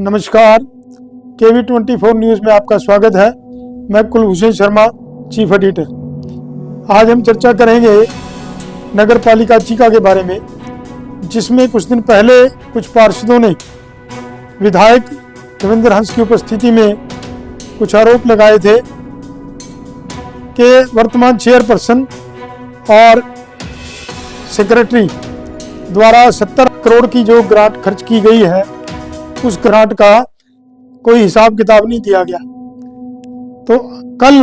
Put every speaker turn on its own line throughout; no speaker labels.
नमस्कार, KV24 news में आपका स्वागत है। मैं कुलभूषण शर्मा, चीफ एडिटर। आज हम चर्चा करेंगे नगर पालिका चीका के बारे में, जिसमें कुछ दिन पहले कुछ पार्षदों ने विधायक देवेंद्र हंस की उपस्थिति में कुछ आरोप लगाए थे कि वर्तमान चेयरपर्सन और सेक्रेटरी द्वारा 70 करोड़ की जो ग्रांट खर्च की गई है, उस ग्रांट का कोई हिसाब किताब नहीं दिया गया। तो कल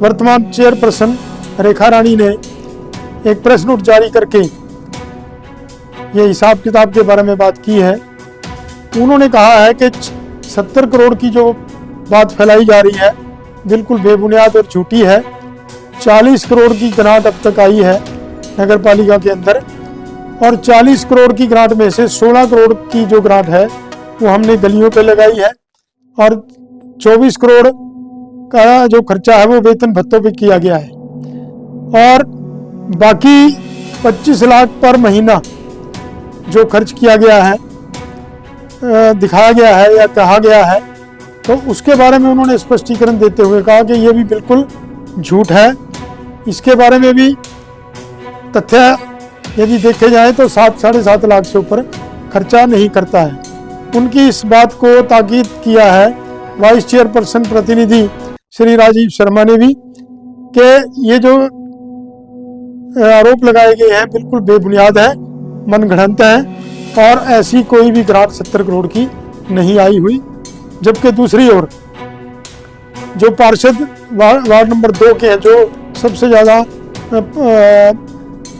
वर्तमान चेयरपर्सन रेखा रानी ने एक प्रेस नोट जारी करके ये हिसाब किताब के बारे में बात की है। उन्होंने कहा है कि 70 करोड़ की जो बात फैलाई जा रही है बिल्कुल बेबुनियाद और झूठी है। 40 करोड़ की ग्रांट अब तक आई है नगर पालिका के अंदर, और 40 करोड़ की ग्रांट में से 16 करोड़ की जो ग्रांट है वो हमने गलियों पे लगाई है, और 24 करोड़ का जो खर्चा है वो वेतन भत्तों पे किया गया है, और बाकी 25 लाख पर महीना जो खर्च किया गया है, दिखाया गया है या कहा गया है, तो उसके बारे में उन्होंने स्पष्टीकरण देते हुए कहा कि ये भी बिल्कुल झूठ है। इसके बारे में भी तथ्य यदि देखे जाए तो 7-7.5 लाख से ऊपर खर्चा नहीं करता है। उनकी इस बात को ताकीद किया है वाइस चेयरपर्सन प्रतिनिधि श्री राजीव शर्मा ने भी, कि ये जो आरोप लगाए गए हैं बिल्कुल बेबुनियाद है, मनगढ़ंत है, और ऐसी कोई भी ग्रांट 70 करोड़ की नहीं आई हुई। जबकि दूसरी ओर जो पार्षद वार्ड नंबर 2 के हैं, जो सबसे ज़्यादा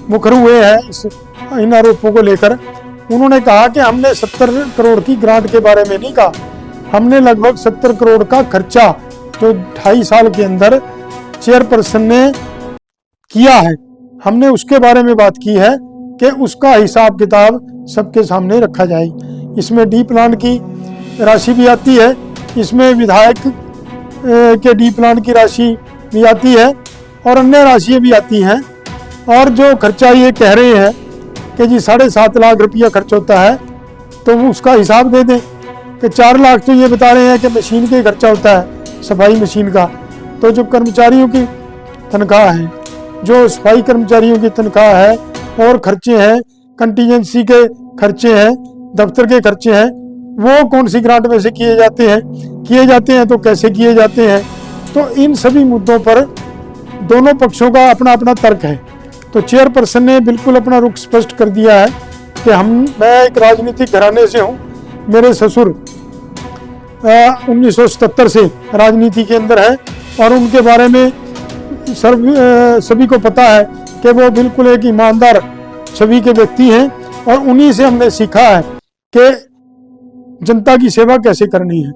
मुखर हुए हैं इन आरोपों को लेकर, उन्होंने कहा कि हमने 70 करोड़ की ग्रांट के बारे में नहीं कहा, हमने लगभग 70 करोड़ का खर्चा जो 2.5 साल के अंदर चेयरपर्सन ने किया है, हमने उसके बारे में बात की है कि उसका हिसाब किताब सबके सामने रखा जाए। इसमें डी प्लान की राशि भी आती है, इसमें विधायक के डी प्लान की राशि भी आती है, और अन्य राशियाँ भी आती हैं। और जो खर्चा ये कह रहे हैं कि जी 7.5 लाख रुपया खर्च होता है, तो वो उसका हिसाब दे दें कि 4 लाख तो ये बता रहे हैं कि मशीन का खर्चा होता है, सफाई मशीन का। तो जो कर्मचारियों की तनख्वाह है, जो सफाई कर्मचारियों की तनख्वाह है, और खर्चे हैं, कंटीजेंसी के खर्चे हैं, दफ्तर के खर्चे हैं, वो कौन सी ग्रांट में से किए जाते हैं तो कैसे किए जाते हैं। तो इन सभी मुद्दों पर दोनों पक्षों का अपना अपना तर्क है। तो चेयरपर्सन ने बिल्कुल अपना रुख स्पष्ट कर दिया है कि मैं एक राजनीतिक घराने से हूँ, मेरे ससुर 1977 से राजनीति के अंदर है, और उनके बारे में सभी को पता है कि वो बिल्कुल एक ईमानदार छवि के व्यक्ति हैं, और उन्हीं से हमने सीखा है कि जनता की सेवा कैसे करनी है।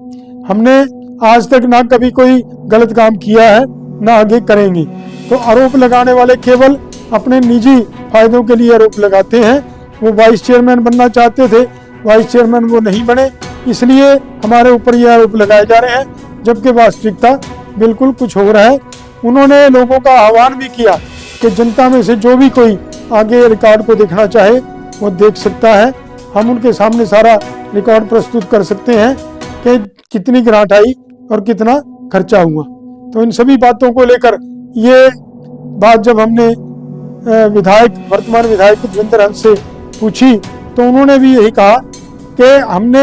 हमने आज तक ना कभी कोई गलत काम किया है, ना आगे करेंगे। तो आरोप लगाने वाले केवल अपने निजी फायदों के लिए आरोप लगाते हैं। वो वाइस चेयरमैन बनना चाहते थे, वाइस चेयरमैन वो नहीं बने, इसलिए हमारे ऊपर ये आरोप लगाए जा रहे हैं, जबकि वास्तविकता बिल्कुल कुछ हो रहा है। उन्होंने लोगों का आह्वान भी किया कि जनता में से जो भी कोई आगे रिकॉर्ड को देखना चाहे वो देख सकता है। हम उनके सामने सारा रिकॉर्ड प्रस्तुत कर सकते हैं कि कितनी ग्रांट आई और कितना खर्चा हुआ। तो इन सभी बातों को लेकर ये बात जब हमने वर्तमान विधायक देवेंद्र हंस से पूछी, तो उन्होंने भी यही कहा कि हमने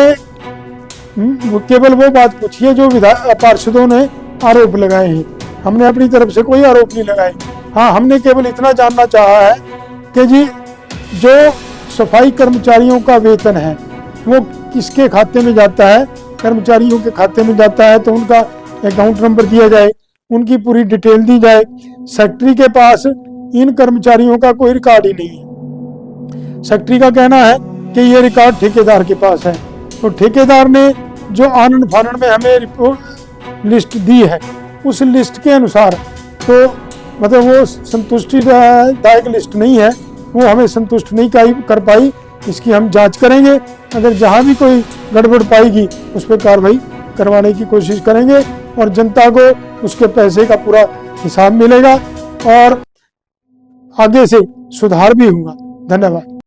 केवल वो बात पूछी है जो पार्षदों ने आरोप लगाए हैं, हमने अपनी तरफ से कोई आरोप नहीं लगाए। हाँ, हमने केवल इतना जानना चाहा है कि जी जो सफाई कर्मचारियों का वेतन है वो किसके खाते में जाता है, कर्मचारियों के खाते में जाता है तो उनका अकाउंट नंबर दिया जाए, उनकी पूरी डिटेल दी जाए। सेक्रेटरी के पास इन कर्मचारियों का कोई रिकॉर्ड ही नहीं है। सेक्रेटरी का कहना है कि ये रिकॉर्ड ठेकेदार के पास है, तो ठेकेदार ने जो आनन फानन में हमें रिपोर्ट लिस्ट दी है, उस लिस्ट के अनुसार तो मतलब वो संतुष्टिदायक लिस्ट नहीं है, वो हमें संतुष्ट नहीं कर पाई। इसकी हम जांच करेंगे, अगर जहां भी कोई गड़बड़ पाएगी उस पर कार्रवाई करवाने की कोशिश करेंगे, और जनता को उसके पैसे का पूरा हिसाब मिलेगा और आगे से सुधार भी होगा। धन्यवाद।